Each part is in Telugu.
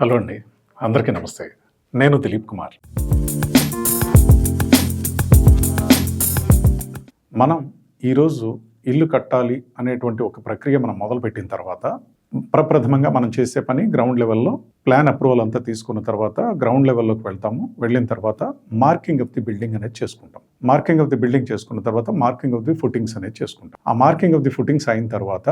హలో అండి, అందరికీ నమస్తే. నేను దిలీప్ కుమార్. మనం ఈరోజు ఇల్లు కట్టాలి అనేటువంటి ఒక ప్రక్రియ మనం మొదలుపెట్టిన తర్వాత ప్రప్రథమంగా మనం చేసే పని గ్రౌండ్ లెవెల్లో ప్లాన్ అప్రూవల్ అంతా తీసుకున్న తర్వాత గ్రౌండ్ లెవెల్లోకి వెళ్తాము. వెళ్ళిన తర్వాత మార్కింగ్ ఆఫ్ ది బిల్డింగ్ అనేది చేసుకుంటాం. మార్కింగ్ ఆఫ్ ది బిల్డింగ్ చేసుకున్న తర్వాత మార్కింగ్ ఆఫ్ ది ఫుటింగ్స్ అనేది చేసుకుంటాం. ఆ మార్కింగ్ ఆఫ్ ది ఫుటింగ్స్ అయిన తర్వాత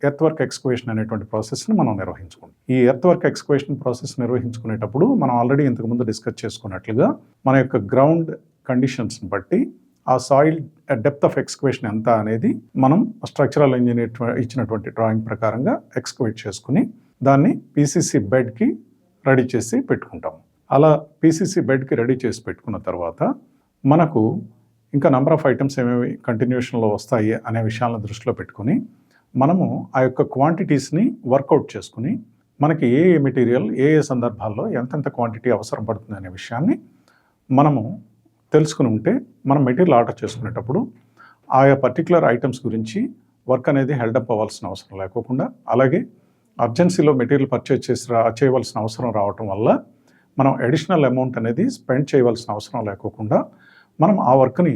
ఎర్త్ వర్క్ ఎక్స్కవేషన్ అనేటువంటి ప్రాసెస్ని మనం నిర్వహించుకుంటాం. ఈ ఎర్త్ వర్క్ ఎక్స్కవేషన్ ప్రాసెస్ నిర్వహించుకునేటప్పుడు మనం ఆల్రెడీ ఇంతకుముందు డిస్కస్ చేసుకున్నట్లుగా మన యొక్క గ్రౌండ్ కండిషన్స్ని బట్టి ఆ సాయిల్ డెప్త్ ఆఫ్ ఎక్స్కవేషన్ ఎంత అనేది మనం స్ట్రక్చరల్ ఇంజనీర్ ఇచ్చినటువంటి డ్రాయింగ్ ప్రకారంగా ఎక్స్కవేట్ చేసుకుని దాన్ని పీసీసీ బెడ్కి రెడీ చేసి పెట్టుకుంటాం. అలా పీసీసీ బెడ్కి రెడీ చేసి పెట్టుకున్న తర్వాత మనకు ఇంకా నెంబర్ ఆఫ్ ఐటమ్స్ ఏమేమి కంటిన్యూషన్లో వస్తాయి అనే విషయాలను దృష్టిలో పెట్టుకుని మనము ఆ యొక్క క్వాంటిటీస్ని వర్కౌట్ చేసుకుని మనకి ఏ మెటీరియల్ ఏ సందర్భాల్లో ఎంతెంత క్వాంటిటీ అవసరం పడుతుంది అనే విషయాన్ని మనము తెలుసుకుని ఉంటే మనం మెటీరియల్ ఆర్డర్ చేసుకునేటప్పుడు ఆయా పర్టికులర్ ఐటమ్స్ గురించి వర్క్ అనేది హెల్డప్ అవ్వాల్సిన అవసరం లేకోకుండా, అలాగే అర్జెన్సీలో మెటీరియల్ పర్చేజ్ చేయవలసిన అవసరం రావటం వల్ల మనం అడిషనల్ అమౌంట్ అనేది స్పెండ్ చేయవలసిన అవసరం లేకోకుండా మనం ఆ వర్క్ని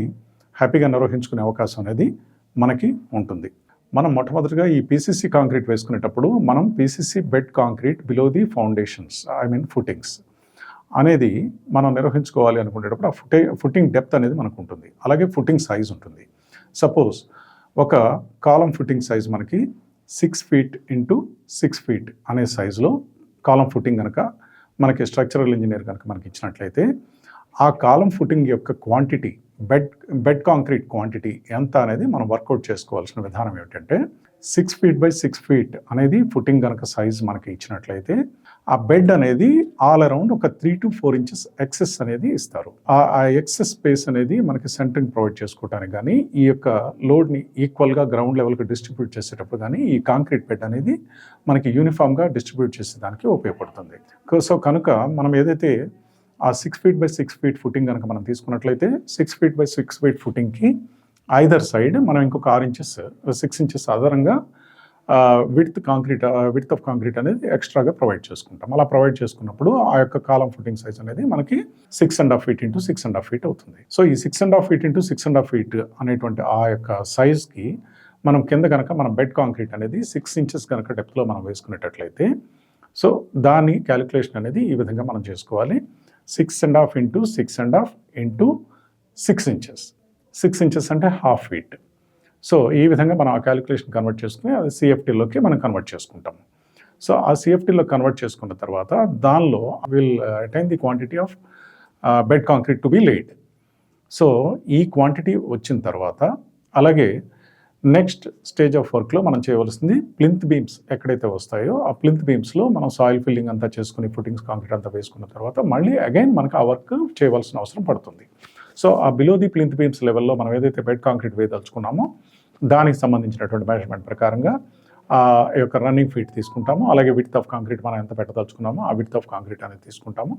హ్యాపీగా నిర్వహించుకునే అవకాశం అనేది మనకి ఉంటుంది. మనం మొట్టమొదటిగా ఈ పీసీసీ కాంక్రీట్ వేసుకునేటప్పుడు మనం PCC bed concrete below the foundations footings అనేది మనం నిర్వహించుకోవాలి అనుకునేటప్పుడు ఆ ఫుటింగ్ డెప్త్ అనేది మనకు ఉంటుంది. అలాగే ఫుటింగ్ సైజ్ ఉంటుంది. సపోజ్ ఒక కాలం ఫుటింగ్ సైజ్ మనకి 6 feet ఇంటూ 6 feet అనే సైజులో కాలం ఫుటింగ్ కనుక మనకి స్ట్రక్చరల్ ఇంజనీర్ కనుక మనకి ఇచ్చినట్లయితే ఆ కాలం ఫుటింగ్ యొక్క క్వాంటిటీ బెడ్ కాంక్రీట్ క్వాంటిటీ ఎంత అనేది మనం వర్కౌట్ చేసుకోవాల్సిన విధానం ఏమిటంటే 6 feet by 6 feet అనేది ఫుటింగ్ కనుక సైజ్ మనకి ఇచ్చినట్లయితే ఆ బెడ్ అనేది ఆల్ అరౌండ్ ఒక 3 to 4 inches ఎక్సెస్ అనేది ఇస్తారు. ఆ ఎక్సెస్ స్పేస్ అనేది మనకి సెంటరింగ్ ప్రొవైడ్ చేసుకోవడానికి కానీ ఈ యొక్క లోడ్ని ఈక్వల్గా గ్రౌండ్ లెవెల్కి డిస్ట్రిబ్యూట్ చేసేటప్పుడు కానీ ఈ కాంక్రీట్ బెడ్ అనేది మనకి యూనిఫామ్గా డిస్ట్రిబ్యూట్ చేసేదానికి ఉపయోగపడుతుంది. సో కనుక మనం ఏదైతే ఆ 6 feet by 6 feet ఫుటింగ్ కనుక మనం తీసుకున్నట్లయితే 6 feet by 6 feet ఫుటింగ్కి ఐదర్ సైడ్ మనం ఇంకొక 6 inches అదనంగా విడ్త్ ఆఫ్ కాంక్రీట్ అనేది ఎక్స్ట్రాగా ప్రొవైడ్ చేసుకుంటాం. అలా ప్రొవైడ్ చేసుకున్నప్పుడు ఆ యొక్క కాలం ఫుటింగ్ సైజ్ అనేది మనకి 6.5 feet ఇంటూ 6.5 feet అవుతుంది. సో ఈ 6.5 feet ఇంటూ 6.5 feet అనేటువంటి ఆ యొక్క సైజ్కి మనం కింద కనుక మన బెడ్ కాంక్రీట్ అనేది 6 inches కనుక డెప్త్లో మనం వేసుకునేటట్లయితే సో దాని క్యాలిక్యులేషన్ అనేది ఈ విధంగా మనం చేసుకోవాలి. 6.5 ఇంటూ 6.5 ఇంటూ 6 inches. 6 inches అంటే ½ feet. సో ఈ విధంగా మనం ఆ క్యాలిక్యులేషన్ కన్వర్ట్ చేసుకుని అది సిఎఫ్టీలోకి మనం కన్వర్ట్ చేసుకుంటాము. సో ఆ సిఎఫ్టీలో కన్వర్ట్ చేసుకున్న తర్వాత దానిలో will attain the quantity of bed concrete to be laid. So ఈ క్వాంటిటీ వచ్చిన తర్వాత అలాగే నెక్స్ట్ స్టేజ్ ఆఫ్ వర్క్లో మనం చేయవలసింది ప్లింత్ బీమ్స్ ఎక్కడైతే వస్తాయో ఆ ప్లింత్ బీమ్స్లో మనం సాయిల్ ఫిల్లింగ్ అంతా చేసుకుని ఫుటింగ్స్ కాంక్రీట్ అంతా వేసుకున్న తర్వాత మళ్ళీ అగైన్ మనకు ఆ వర్క్ చేయవలసిన అవసరం పడుతుంది. సో ఆ బిలో ది ప్లింత్ బీమ్స్ లెవెల్లో మనం ఏదైతే బెడ్ కాంక్రీట్ వేయదలుచుకున్నామో దానికి సంబంధించినటువంటి మెజర్మెంట్ ప్రకారంగా ఆ యొక్క రన్నింగ్ ఫీట్ తీసుకుంటాము. అలాగే విడ్త్ ఆఫ్ కాంక్రీట్ మనం ఎంత పెట్టదలుచుకున్నామో ఆ విడ్త్ ఆఫ్ కాంక్రీట్ అనేది తీసుకుంటాము.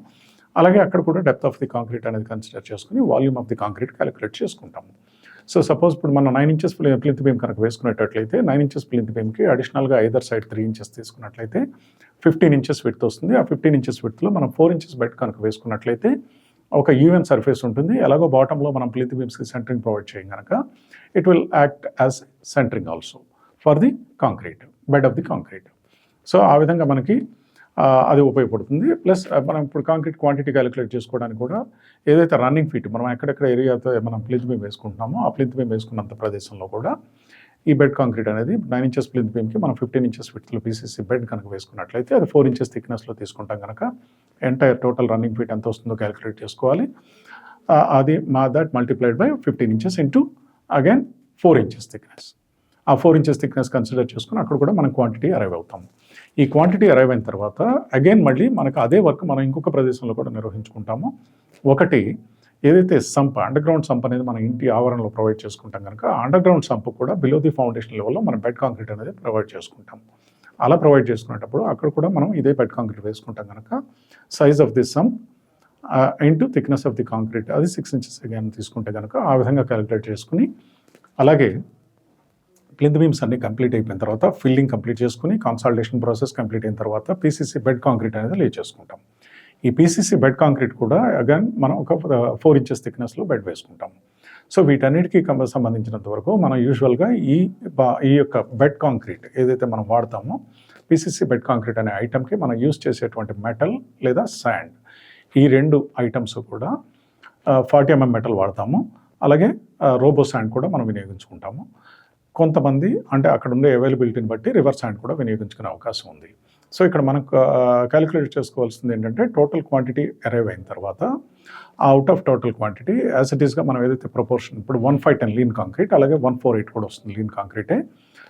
అలాగే అక్కడ కూడా డెప్త్ ఆఫ్ ది కాంక్రీట్ అనేది కన్సిడర్ చేసుకుని volume of the concrete calculate చేసుకుంటాము. సో సపోజ్ ఇప్పుడు మనం 9 inches ప్లింత్ బీమ్ కనుక వేసుకునేటట్లయితే 9 inches ప్లింత్ బీమ్కి అడిషనల్గా ఐదర్ సైడ్ 3 inches తీసుకున్నట్లయితే 15 inches విడ్త్ వస్తుంది. ఆ 15 inches విడ్త్లో మనం 4 inches బెడ్ కనుక వేసుకున్నట్లయితే ఒక ఈవెన్ సర్ఫేస్ ఉంటుంది. ఎలాగో బాటంలో మనం ప్లింత్ బీమ్స్కి సెంటరింగ్ ప్రొవైడ్ చేయం కనుక it will act as centering also for the concrete bed of the concrete. So ఆ విధంగా మనకి అది ఉపయోగపడుతుంది. ప్లస్ మనం ఇప్పుడు కాంక్రీట్ క్వాంటిటీ క్యాలిక్యులేట్ చేసుకోవడానికి కూడా ఏదైతే రన్నింగ్ ఫీట్ మనం ఎక్కడెక్కడ ఏరియాతో మనం ప్లింత్ బీమ్ వేసుకుంటున్నామో ఆ ప్లింత్ బీమ్ వేసుకున్నంత ప్రదేశంలో కూడా ఈ బెడ్ కాంక్రీట్ అనేది 9 inches ప్లింత్ బీమ్కి మనం 15 inches విడ్త్లో పీసీసీ బెడ్ కనుక వేసుకున్నట్లయితే అది 4 inches థిక్నెస్లో తీసుకుంటాం కనుక ఎంటైర్ టోటల్ రన్నింగ్ ఫీట్ ఎంత వస్తుందో క్యాలిక్యులేట్ చేసుకోవాలి. అది that multiplied by 15 inches into again 4 inches thickness. ఆ 4 inches థిక్నెస్ కన్సిడర్ చేసుకుని అక్కడ కూడా మనం క్వాంటిటీ అరైవ్ అవుతాం. ఈ క్వాంటిటీ అరైవ్ అయిన తర్వాత అగైన్ మళ్ళీ మనకు అదే వర్క్ మనం ఇంకొక ప్రదేశంలో కూడా నిర్వహించుకుంటాము. ఒకటి ఏదైతే సంప్ అండర్ గ్రౌండ్ సంప్ అనేది మన ఇంటి ఆవరణలో ప్రొవైడ్ చేసుకుంటాం కనుక అండర్ గ్రౌండ్ సంప్ కూడా బిలో ది ఫౌండేషన్ లెవెల్లో మనం బెడ్ కాంక్రీట్ అనేది ప్రొవైడ్ చేసుకుంటాం. అలా ప్రొవైడ్ చేసుకునేటప్పుడు అక్కడ కూడా మనం ఇదే బెడ్ కాంక్రీట్ వేసుకుంటాం కనుక size of the sump into thickness of the concrete అది 6 inches అగైన్ తీసుకుంటే కనుక ఆ విధంగా క్యాలిక్యులేట్ చేసుకుని అలాగే ప్లింత్ బీమ్స్ అన్ని కంప్లీట్ అయిపోయిన తర్వాత ఫిల్లింగ్ కంప్లీట్ చేసుకుని కాన్సాలిడేషన్ ప్రాసెస్ కంప్లీట్ అయిన తర్వాత పీసీసీ బెడ్ కాంక్రీట్ అనేది లే చేసుకుంటాం. ఈ పీసీసీ బెడ్ కాంక్రీట్ కూడా అగైన్ మనం ఒక 4 ఇంచెస్ థిక్నెస్లో బెడ్ వేసుకుంటాం. సో వీటన్నిటికీ సంబంధించినంత వరకు మనం యూజువల్గా ఈ యొక్క బెడ్ కాంక్రీట్ ఏదైతే మనం వాడతామో పీసీసీ బెడ్ కాంక్రీట్ అనే ఐటమ్కి మనం యూజ్ చేసేటువంటి మెటల్ లేదా శాండ్, ఈ 2 ఐటమ్స్ కూడా 40 mm మెటల్ వాడతాము. అలాగే రోబో శాండ్ కూడా మనం వినియోగించుకుంటాము. కొంతమంది అంటే అక్కడ ఉండే అవైలబిలిటీని బట్టి రివర్స్ శాండ్ కూడా వినియోగించుకునే అవకాశం ఉంది. సో ఇక్కడ మనకు క్యాలిక్యులేట్ చేసుకోవాల్సింది ఏంటంటే టోటల్ క్వాంటిటీ అరైవ్ అయిన తర్వాత out of total quantity as it ఈస్గా మనం ఏదైతే ప్రపోర్షన్ ఇప్పుడు 1/5 లీన్ కాంక్రీట్ అలాగే 1/4 కూడా వస్తుంది లీన్ కాంక్రీటే.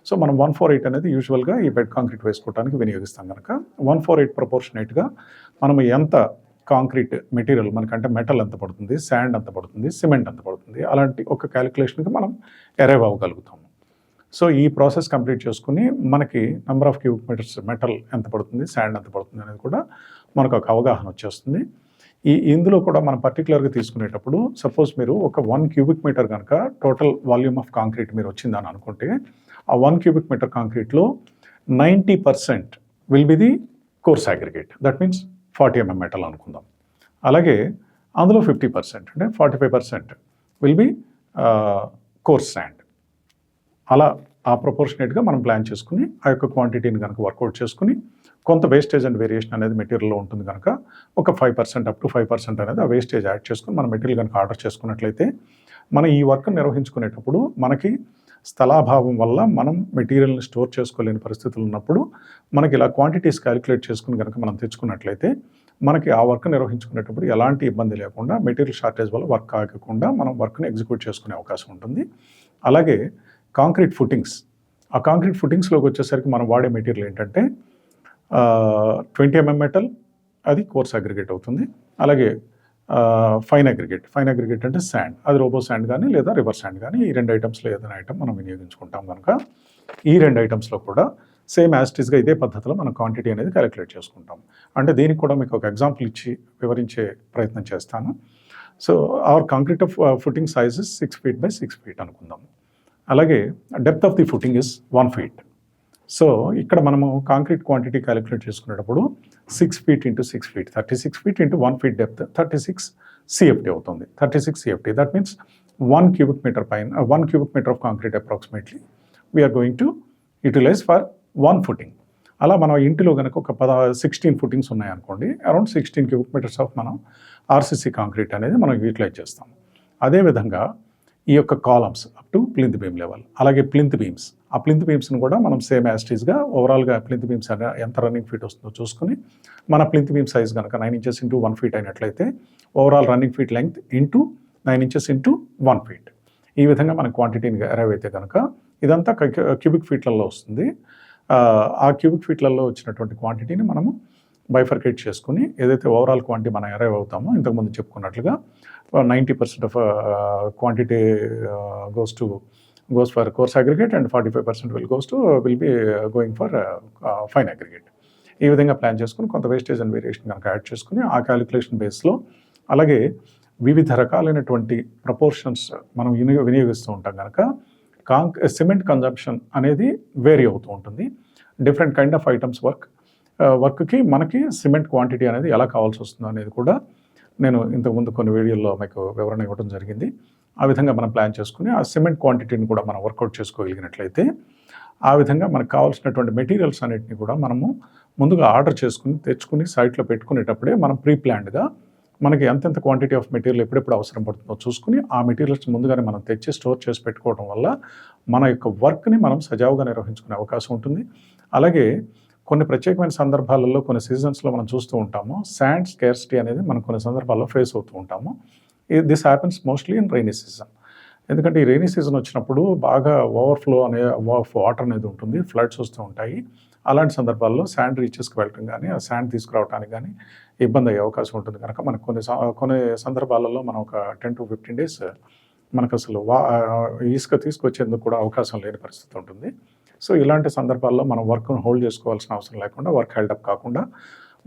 సో మనం 1/4 అనేది యూజువల్గా ఈ బెడ్ కాంక్రీట్ వేసుకోవడానికి వినియోగిస్తాం కనుక 1/4 ప్రపోర్షనేట్గా మనం ఎంత కాంక్రీట్ మెటీరియల్ మనకంటే మెటల్ ఎంత పడుతుంది, శాండ్ ఎంత పడుతుంది, సిమెంట్ ఎంత పడుతుంది, అలాంటి ఒక క్యాలిక్యులేషన్కి మనం అరైవ్ అవ్వగలుగుతాము. సో ఈ ప్రాసెస్ కంప్లీట్ చేసుకుని మనకి number of cubic meters metal ఎంత పడుతుంది, శాండ్ ఎంత పడుతుంది అనేది కూడా మనకు ఒక అవగాహన వచ్చేస్తుంది. ఇందులో కూడా మనం పర్టికులర్గా తీసుకునేటప్పుడు సపోజ్ మీరు ఒక 1 క్యూబిక్ మీటర్ కనుక టోటల్ వాల్యూమ్ ఆఫ్ కాంక్రీట్ మీరు వచ్చిందని అనుకుంటే ఆ 1 క్యూబిక్ మీటర్ కాంక్రీట్లో 90% will be the coarse aggregate, that means 40 mm metal అనుకుందాం. అలాగే అందులో 50% అంటే 45% విల్ బి కోర్స్ శాండ్. అలా ఆ ప్రపోర్షనేట్గా మనం ప్లాన్ చేసుకుని ఆ యొక్క క్వాంటిటీని కనుక వర్కౌట్ చేసుకుని కొంత వేస్టేజ్ అండ్ వేరియేషన్ అనేది మెటీరియల్లో ఉంటుంది కనుక ఒక 5% అప్ టు 5% అనేది ఆ వేస్టేజ్ యాడ్ చేసుకుని మన మెటీరియల్ కనుక ఆర్డర్ చేసుకున్నట్లయితే మనం ఈ వర్క్ నిర్వహించుకునేటప్పుడు మనకి స్థలాభావం వల్ల మనం మెటీరియల్ని స్టోర్ చేసుకోలేని పరిస్థితులు ఉన్నప్పుడు మనకి ఇలా క్వాంటిటీస్ క్యాలిక్యులేట్ చేసుకుని కనుక మనం తెచ్చుకున్నట్లయితే మనకి ఆ వర్క్ నిర్వహించుకునేటప్పుడు ఎలాంటి ఇబ్బంది లేకుండా మెటీరియల్ షార్టేజ్ వల్ల వర్క్ ఆగకుండా మనం వర్క్ని ఎగ్జిక్యూట్ చేసుకునే అవకాశం ఉంటుంది. అలాగే కాంక్రీట్ ఫుటింగ్స్, ఆ కాంక్రీట్ ఫుటింగ్స్లోకి వచ్చేసరికి మనం వాడే మెటీరియల్ ఏంటంటే 20 mm మెటల్, అది కోర్స్ అగ్రిగేట్ అవుతుంది. అలాగే ఫైన్ అగ్రిగేట్ అంటే శాండ్, అది రోబో శాండ్ కానీ లేదా రివర్ శాండ్ కానీ ఈ 2 ఐటమ్స్లో ఏదైనా ఐటమ్ మనం వినియోగించుకుంటాం కనుక ఈ 2 ఐటమ్స్లో కూడా సేమ్ యాస్టీస్గా ఇదే పద్ధతిలో మనం క్వాంటిటీ అనేది క్యాలిక్యులేట్ చేసుకుంటాం. అంటే దీనికి కూడా మీకు ఒక ఎగ్జాంపుల్ ఇచ్చి వివరించే ప్రయత్నం చేస్తాను. So our concrete of footing size is 6 feet by 6 feet అనుకుందాం. అలాగే depth of the footing is 1 feet. So ఇక్కడ మనము కాంక్రీట్ క్వాంటిటీ క్యాలిక్యులేట్ చేసుకునేటప్పుడు 6 feet into 6 feet, 36 feet into 1 feet depth 36 CFT అవుతుంది. 36 CFT, that means 1 cubic meter పైన 1 cubic meter of concrete approximately we are going to utilize for 1 footing. అలా మనం ఇంటిలో కనుక ఒక 16 footings ఉన్నాయనుకోండి, అరౌండ్ 16 cubic meters ఆఫ్ మనం ఆర్సీసీ కాంక్రీట్ అనేది మనం యూటిలైజ్ చేస్తాం. అదేవిధంగా ఈ యొక్క columns up to plinth beam level, అలాగే ప్లింత్ బీమ్స్, ఆ ప్లింత్ బీమ్స్ని కూడా మనం సేమ్ యాస్టీస్గా ఓవరాల్గా ప్లింత్ బీమ్స్ ఎంత రన్నింగ్ ఫీట్ వస్తుందో చూసుకుని మన ప్లింత్ బీమ్ సైజ్ కనుక 9 inches into 1 feet అయినట్లయితే overall running feet length into 9 inches into 1 feet. ఈ విధంగా మన క్వాంటిటీని అరైవ్ అయితే కనుక ఇదంతా క్యూబిక్ ఫీట్లలో వస్తుంది. ఆ క్యూబిక్ ఫీట్లలో వచ్చినటువంటి క్వాంటిటీని మనము బైఫర్కేట్ చేసుకుని ఏదైతే ఓవరాల్ క్వాంటిటీ మనం అరైవ్ అవుతామో ఇంతకుముందు చెప్పుకున్నట్లుగా 90% of quantity goes for coarse aggregate and 45% will be going for fine aggregate. ఈ విధంగా ప్లాన్ చేసుకుని కొంత వేస్టేజ్ అండ్ వేరియేషన్ కనుక యాడ్ చేసుకుని ఆ క్యాలిక్యులేషన్ బేస్లో అలాగే వివిధ రకాలైనటువంటి ప్రపోర్షన్స్ మనం వినియోగిస్తూ ఉంటాం కనుక సిమెంట్ కన్జంప్షన్ అనేది వేరీ అవుతూ ఉంటుంది. డిఫరెంట్ కైండ్ ఆఫ్ ఐటమ్స్ వర్క్కి మనకి సిమెంట్ క్వాంటిటీ అనేది ఎలా కావాల్సి వస్తుందో అనేది కూడా నేను ఇంతకుముందు కొన్ని వీడియోల్లో మీకు వివరణ ఇవ్వడం జరిగింది. ఆ విధంగా మనం ప్లాన్ చేసుకుని ఆ సిమెంట్ క్వాంటిటీని కూడా మనం వర్కౌట్ చేసుకోగలిగినట్లయితే ఆ విధంగా మనకు కావాల్సినటువంటి మెటీరియల్స్ అన్నిటిని కూడా మనము ముందుగా ఆర్డర్ చేసుకుని తెచ్చుకుని సైట్లో పెట్టుకునేటప్పుడే మనం ప్రీ ప్లాన్డ్గా మనకి ఎంతెంత క్వాంటిటీ ఆఫ్ మెటీరియల్ ఎప్పుడెప్పుడు అవసరం పడుతుందో చూసుకుని ఆ మెటీరియల్స్ ముందుగానే మనం తెచ్చి స్టోర్ చేసి పెట్టుకోవడం వల్ల మన యొక్క వర్క్ని మనం సజావుగా నిర్వహించుకునే అవకాశం ఉంటుంది. అలాగే కొన్ని ప్రత్యేకమైన సందర్భాలలో కొన్ని సీజన్స్లో మనం చూస్తూ ఉంటాము శాండ్ స్కేర్సిటీ అనేది మనం కొన్ని సందర్భాల్లో ఫేస్ అవుతూ ఉంటాము. This happens mostly in rainy season. ఎందుకంటే ఈ రైనీ సీజన్ వచ్చినప్పుడు బాగా ఓవర్ఫ్లో వాటర్ అనేది ఉంటుంది, ఫ్లడ్స్ వస్తూ ఉంటాయి. అలాంటి సందర్భాల్లో శాండ్ రీచెస్కి వెళ్ళటం కానీ ఆ శాండ్ తీసుకురావడానికి కానీ ఇబ్బంది అయ్యే అవకాశం ఉంటుంది కనుక మనకు కొన్ని సందర్భాలలో మనం ఒక 10 to 15 days మనకు అసలు ఇసుక తీసుకొచ్చేందుకు కూడా అవకాశం లేని పరిస్థితి ఉంటుంది. సో ఇలాంటి సందర్భాల్లో మనం వర్క్ను హోల్డ్ చేసుకోవాల్సిన అవసరం లేకుండా వర్క్ హెల్డప్ కాకుండా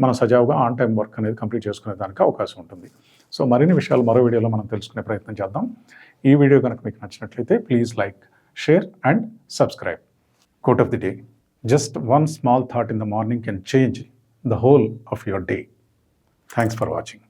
మనం సజావుగా ఆన్ టైం వర్క్ అనేది కంప్లీట్ చేసుకునే దానికి అవకాశం ఉంటుంది. సో మరిన్ని విషయాలు మరో వీడియోలో మనం తెలుసుకునే ప్రయత్నం చేద్దాం. ఈ వీడియో కనుక మీకు నచ్చినట్లయితే please like, share and subscribe. Quote of the day: just one small thought in the morning can change the whole of your day. Thanks for watching.